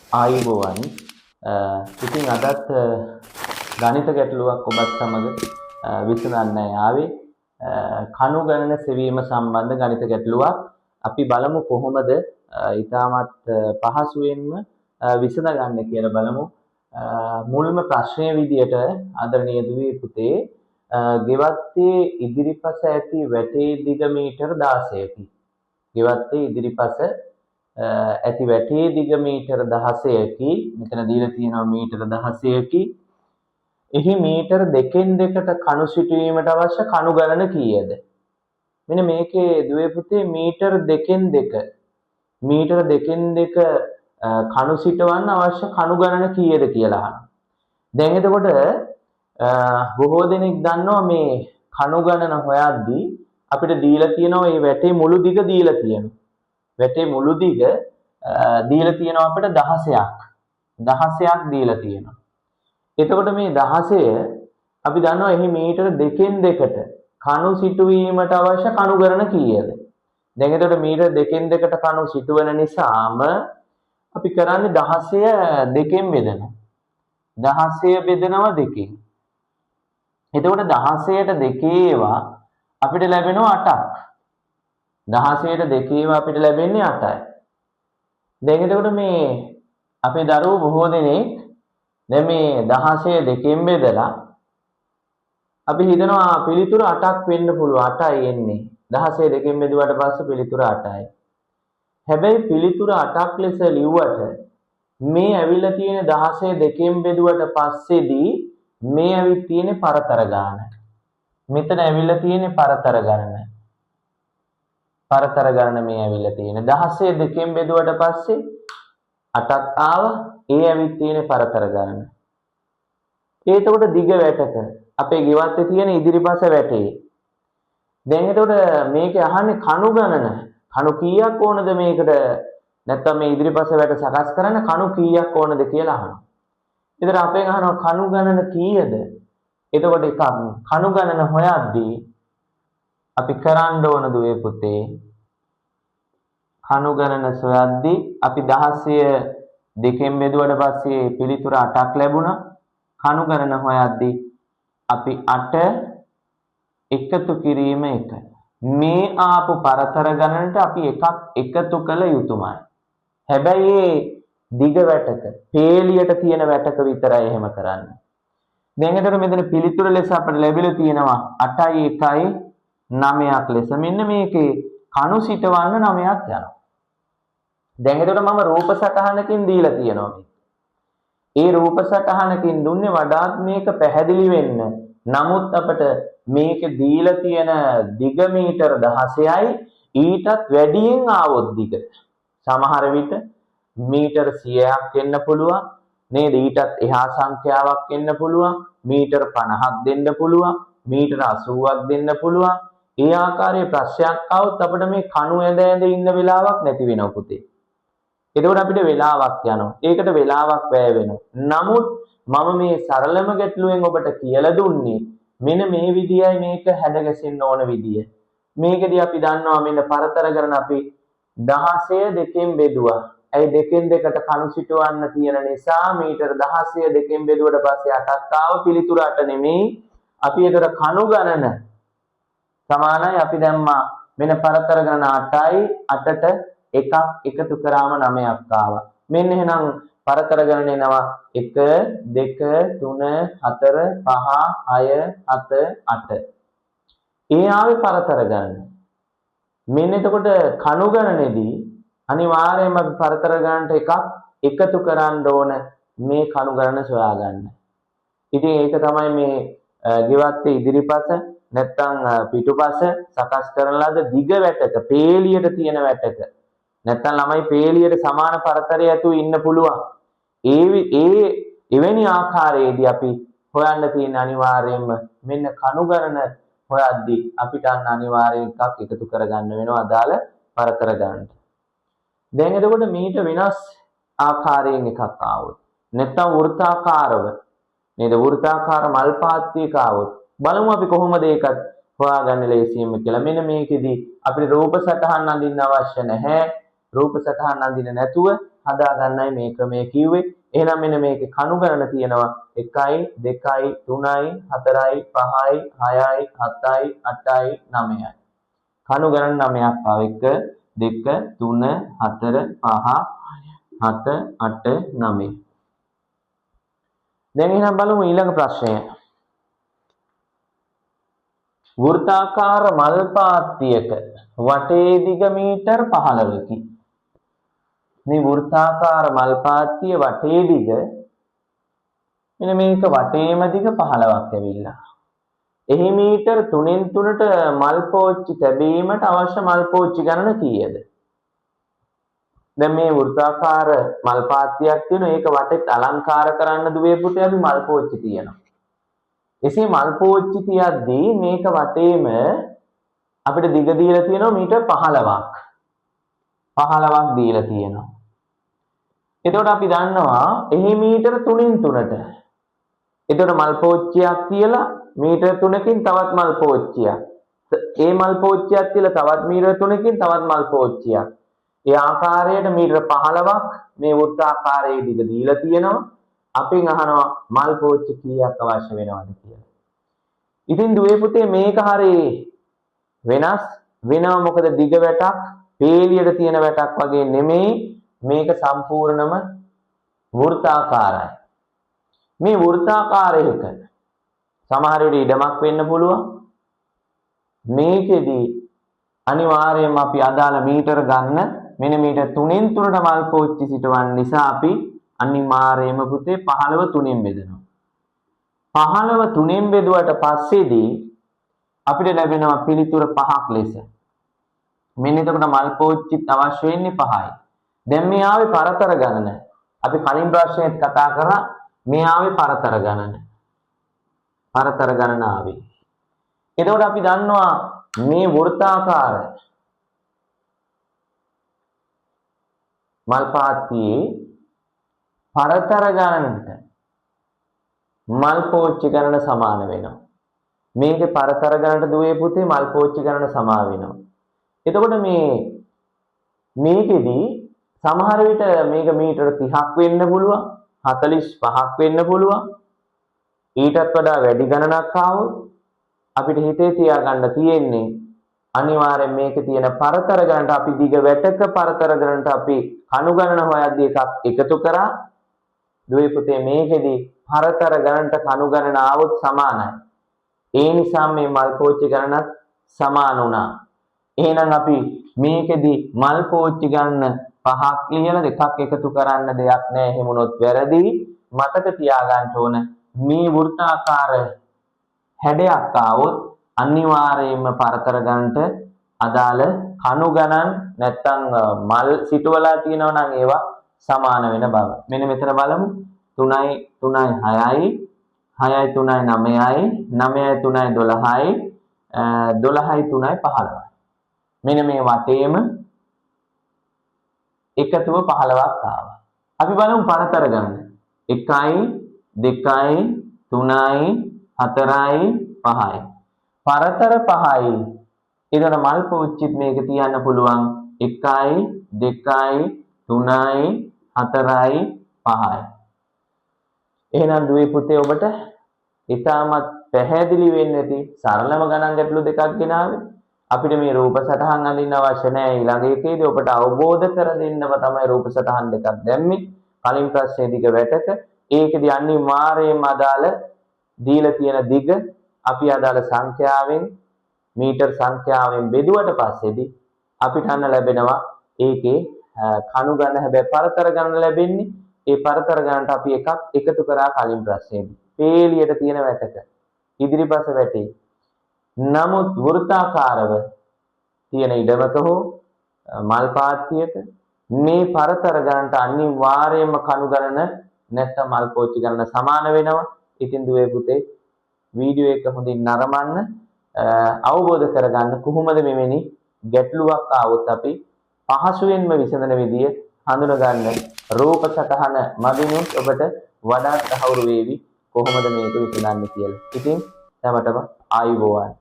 ආයුබෝවන් ඉතින් අදත් ගණිත ගැටලුවක් ඔබත් සමග විසඳන්න ආවේ කණු ගණන සෙවීම සම්බන්ධ ගණිත ගැටලුවක් අපි බලමු කොහොමද ඊටමත් පහසුවෙන්ම විසඳ ගන්න කියලා බලමු මුල්ම ප්‍රශ්නයේ විදියට ආදරණීය දුවේ පුතේ ගෙවත්තේ ඉදිරිපස ඇති වැටේ දිග මීටර 16කි ගෙවත්තේ ඉදිරිපස ඇති වැටේ දිග මීටර 16කි මෙතන දීලා තියෙනවා මීටර 16කි එහි මීටර දෙකෙන් දෙකට කණු සිටුවීමට අවශ්‍ය කණු ගණන කීයද මෙන්න මේකේ දුවේ පුතේ මීටර දෙකෙන් දෙක කණු සිටවන්න අවශ්‍ය කණු ගණන කීයද කියලා අහනවා දැන් එතකොට බොහෝ දෙනෙක් දන්නවා මේ කණු ගණන හොයද්දී අපිට දීලා තියෙනවා මේ වැටේ මුළු දිග දීලා තියෙනවා වැටේ මුළු දිග දීලා තියෙනවා අපිට 16ක් දීලා තියෙනවා. එතකොට මේ 16 අපි දන්නවා එහි මීටර දෙකෙන් දෙකට කණු සිටුවීමට අවශ්‍ය කණු ගණන කීයද? දැන් එතකොට මීටර දෙකෙන් දෙකට කණු සිටුවන නිසාම අපි කරන්නේ 16 දෙකෙන් බෙදනවා. 16 බෙදනවා දෙකෙන්. එතකොට 16ට දෙකේවා අපිට ලැබෙනවා 8ක්. 16ට දෙකේවා අපිට ලැබෙන්නේ 8යි. දැන් එතකොට මේ අපේ දරුවෝ බොහෝ දෙනෙක් දැන් මේ 16 දෙකෙන් බෙදලා අපි හිතනවා පිළිතුර 8ක් වෙන්න පුළුවන් 8යි එන්නේ 16 දෙකෙන් බෙදුවට පස්සේ පිළිතුර 8යි. හැබැයි පිළිතුර 8ක් ලෙස ලිව්වට මේ ඇවිල්ලා තියෙන 16 දෙකෙන් බෙදුවට පස්සේදී මේ ඇවිත් තියෙන්නේ පරතර ගාන. මෙතන ඇවිල්ලා තියෙන්නේ පරතර ගණන. පරතර ගණන මේ ඇවිල්ලා තියෙන 16 දෙකෙන් බෙදුවට පස්සේ 8ක් ආවා ඒ ඇවිත් තියෙන පරතර ගණන. එතකොට දිග වැටක අපේ ගෙවත්තේ තියෙන ඉදිරිපස වැටේ. දැන් එතකොට මේකේ අහන්නේ කණු ගණන. කණු කීයක් ඕනද මේකට නැත්නම් මේ ඉදිරිපස වැට සකස් කරන්න කණු කීයක් ඕනද කියලා අහනවා. ඊතර අපෙන් අහනවා කණු ගණන කීයද? එතකොට එකක් කණු ගණන හොයද්දී අපි කරන්න ඕන දුවේ පුතේ කණු ගණන සොයද්දී අපි 16 දෙකෙන් බෙදුවට පස්සේ පිළිතුර 8ක් ලැබුණා කණු ගණන හොයද්දී අපි 8 එකතු කිරීම 1 මේ ආපු පරතර ගණනට අපි එකක් එකතු කළ යුතුමයි හැබැයි මේ දිග වැටක පේලියට තියෙන වැටක විතරයි එහෙම කරන්නේ දැන් එතකොට මෙතන පිළිතුර ලෙස අපිට ලැබිලා තියෙනවා 8යි 1යි 9ක් ලෙස මෙන්න මේකේ කණු සිටවන්න 9ක් යනවා. දැන් එතකොට මම රූප සටහනකින් දීලා තියෙනවා මේ. ඒ රූප සටහනකින් දුන්නේ වඩාත් මේක පැහැදිලි වෙන්න. නමුත් අපිට මේක දීලා තියෙන දිග මීටර 16යි ඊටත් වැඩියෙන් ආවොත් දිග. සමහර විට මීටර 100ක් වෙන්න පුළුවන්. නේද? ඊටත් එහා සංඛ්‍යාවක් වෙන්න පුළුවන්. මීටර 50ක් දෙන්න පුළුවන්. මීටර 80ක් දෙන්න පුළුවන්. ඒ ආකාරයේ ප්‍රශ්නයක් આવොත් අපිට මේ කණු ඇඳ ඉන්න වෙලාවක් නැති වෙනවා පුතේ. එතකොට අපිට වෙලාවක් යනවා. ඒකට වෙලාවක් වැය වෙනවා. නමුත් මම මේ සරලම ගැටලුවෙන් ඔබට කියලා දුන්නේ මෙන්න මේ විදියයි මේක හැදගැසෙන්න ඕන විදිය. මේකදී අපි දන්නවා මෙන්න පරතර කරන අපි 16 දෙකෙන් බෙදුවා. ඒ දෙකෙන් දෙකට කණු සිටවන්න තියෙන නිසා මීටර 16 දෙකෙන් බෙදුවට පස්සේ 8ක් ආව පිළිතුර 8 නෙමෙයි. අපි ඒතර කණු ගණන සමානයි අපි දැම්මා මෙන්න පරතර ගණන 8යි 8ට එකක් එකතු කරාම 9ක් ආවා. මෙන්න එහෙනම් පරතර ගණන එනවා 1 2 3 4 5 6 7 8. ඒ ආවේ පරතර ගණන. මෙන්න එතකොට කණු ගණනේදී අනිවාර්යයෙන්ම අපි පරතර ගණනට එකක් එකතු කරන්න ඕන මේ කණු ගණන සොයා ගන්න. ඉතින් ඒක තමයි මේ ගෙවත්තේ ඉදිරිපස නැත්නම් පිටුපස සකස් කරන ලද දිග වැටක පේලියට තියෙන වැටක නැත්නම් ළමයි පේලියට සමාන පරතරය ඇතුව ඉන්න පුළුවන් එවැනි ආකාරයේදී අපි හොයන්න තියෙන අනිවාර්යයෙන්ම මෙන්න කණු ගණන හොයද්දී අපිට අන්න අනිවාර්යයෙන් එකක් එකතු කරගන්න වෙනවා අදාළ පරතර ගණනට දැන් එතකොට මීට වෙනස් ආකාරයෙන් එකක් ආවොත් නැත්නම් වෘත්තාකාරව නේද වෘත්තාකාර මල් පාත්තියක ආවොත් බලමු අපි කොහොමද ඒකත් හොයාගන්න ලේසියෙන්ම කියලා. මෙන්න මේකෙදි අපිට රූප සටහන් අඳින්න අවශ්‍ය නැහැ. රූප සටහන් අඳින්න නැතුව හදා ගන්නයි මේ ක්‍රමය කිව්වේ. එහෙනම් මෙන්න මේකේ කණු ගණන තියෙනවා 1යි 2යි 3යි 4යි 5යි 6යි 7යි 8යි 9යි. කණු ගණන 9ක් ආව 1 2 3 4 5 7 8 9. දැන් එහෙනම් බලමු ඊළඟ ප්‍රශ්නය. වෘත්තාකාර මල් පාත්තියක වටේ දිග මීටර් 15කි. මේ වෘත්තාකාර මල් පාත්තිය වටේ දිග මෙන්න මේක වටේම දිග 15ක් ඇවිල්ලා. එහි මීටර් 3න් 3ට මල් පෝච්චි තැබීමට අවශ්‍ය මල් පෝච්චි ගණන කීයද? දැන් මේ වෘත්තාකාර මල් පාත්තියක් තියෙනවා. ඒක වටේත් අලංකාර කරන්න දුවේ පුතේ අපි මල් පෝච්චි තියෙනවා. එසේ මල් පෝච්චි තියද්දී මේක වටේම අපිට දිග දීලා තියෙනවා මීටර් 15ක්. 15ක් දීලා තියෙනවා. එතකොට අපි දන්නවා එහි මීටර 3න් 3ට. එතකොට මල් පෝච්චියක් තියලා මීටර 3කින් තවත් මල් පෝච්චියක්. ඒ මල් පෝච්චියක් තියලා තවත් මීටර 3කින් තවත් මල් පෝච්චියක්. ඒ ආකාරයට මීටර 15ක් මේ වෘත්තාකාරයේ දිග දීලා තියෙනවා. අපෙන් අහනවා මල් පෝච්චි කීයක් අවශ්‍ය වෙනවද කියලා. ඉතින් දුවේ පුතේ මේක හරිය වෙනස් වෙනවා. මොකද දිග වැටක් පේලියට තියෙන වැටක් වගේ නෙමෙයි. මේක සම්පූර්ණම වෘත්තාකාරයි. මේ වෘත්තාකාරයක සමහර වෙලේ ඉඩමක් වෙන්න පුළුවන්. මේකෙදි අනිවාර්යයෙන්ම අපි අදාළ මීටර ගන්න මෙන්න මීටර 3න් 3ට මල් පෝච්චි සිටවන්න නිසා අපි අනිවාර්යයෙන්ම පුතේ 15 3න් බෙදනවා. 15 3න් බෙදුවට පස්සේදී අපිට ලැබෙනවා පිළිතුර 5ක් ලෙස. මෙන්න එතකොට මල් පෝච්චිත් අවශ්‍ය වෙන්නේ 5යි. දැන් මේ ආවේ පරතර ගණන. අපි කලින් ප්‍රශ්නයේත් කතා කරා මේ ආවේ පරතර ගණන. පරතර ගණන ආවේ. එතකොට අපි දන්නවා මේ වෘත්තාකාර මල් පාත්තියේ පරතර ගණනට මල් පෝච්චි ගණන සමාන වෙනවා. මේකේ පරතර ගණනට දුවේ පුතේ මල් පෝච්චි ගණන සමාන වෙනවා. එතකොට මේකෙදී සමහර විට මේක මීටර 30ක් වෙන්න පුළුවන් 45ක් වෙන්න පුළුවන්. ඊටත් වඩා වැඩි ගණනක් ආවොත් අපිට හිතේ තියාගන්න තියෙන්නේ අනිවාර්යෙන් මේකේ තියෙන පරතර ගණනට අපි දිග වැටක පරතර ගණනට අපි කණු ගණන හොයද්දී එකක් එකතු කරා. දුවේ පුතේ මේකෙදි පරතර ගණනට කණු ගණන ආවොත් සමානයි. ඒ නිසා මේ මල් පෝච්චි ගණනත් සමාන වුණා. එහෙනම් අපි මේකෙදි මල් පෝච්චි ගන්න 5ක් ලියලා දෙකක් එකතු කරන්න දෙයක් නැහැ. එහෙමුණොත් වැරදි. මතක තියාගන්න ඕන මේ වෘත්තාකාර හැඩයක් ආවොත් අනිවාර්යයෙන්ම පරතර ගන්නට අදාළ කණු ගණන් නැත්තම් මල් සිටවලා තියෙනවා නම් ඒවා සමාන වෙන බව. මෙන්න මෙතන බලමු 3යි 3යි 6යි 6යි 3යි 9යි 9යි 3යි 12යි 12යි 3යි 15යි. මෙන්න මේ වටේම එකතුව 15ක් ආවා. අපි බලමු පරතර ගණන. 1යි 2යි 3යි 4යි 5යි. පරතර 5යි. ඊළඟ මල් පෝච්චිත් මේක තියන්න පුළුවන් 1යි 2යි 3යි 4යි 5යි. එහෙනම් දුවේ පුතේ ඔබට ඉතාමත් පැහැදිලි වෙන්නේ නැති සරලම ගණන් ගැටලු දෙකක් ගෙනාවේ. අපිට මේ රූප සටහන් අඳින්න අවශ්‍ය නැහැ. ඊළඟ එකේදී ඔබට අවබෝධ කර දෙන්නම තමයි රූප සටහන් දෙකක් දැම්මේ. කලින් ප්‍රශ්නේ දිග වැටක ඒකෙදී අනිවාර්යයෙන්ම අදාළ දීලා තියෙන දිග අපි අදාළ සංඛ්‍යාවෙන් මීටර් සංඛ්‍යාවෙන් බෙදුවට පස්සේදී අපිට අන්න ලැබෙනවා ඒකේ කණු ගණන. හැබැයි පරතර ගණන ලැබෙන්නේ ඒ පරතර ගණනට අපි එකක් එකතු කරා කලින් ප්‍රශ්නේදී. පේලියට තියෙන වැටක ඉදිරිපස වැටේ. නමුත් වෘත්තාකාරව තියෙන ඉඩමක හෝ මල් පාත්තියක මේ පරතර ගණනට අනිවාර්යයෙන්ම කණු ගණන නැත්නම් මල් පෝච්චි ගණන සමාන වෙනවා. ඉතින් දුවේ පුතේ වීඩියෝ එක හොඳින් නරඹන්න අවබෝධ කරගන්න කොහොමද මෙවැනි ගැටලුවක් ආවොත් අපි පහසුවෙන්ම විසඳන විදිය හඳුනගන්න රූප සටහන මගිනුත් ඔබට වඩා තහවුරු වේවි කොහොමද මේක විසඳන්නේ කියලා. ඉතින් හැමතෙම ආයුබෝවන්.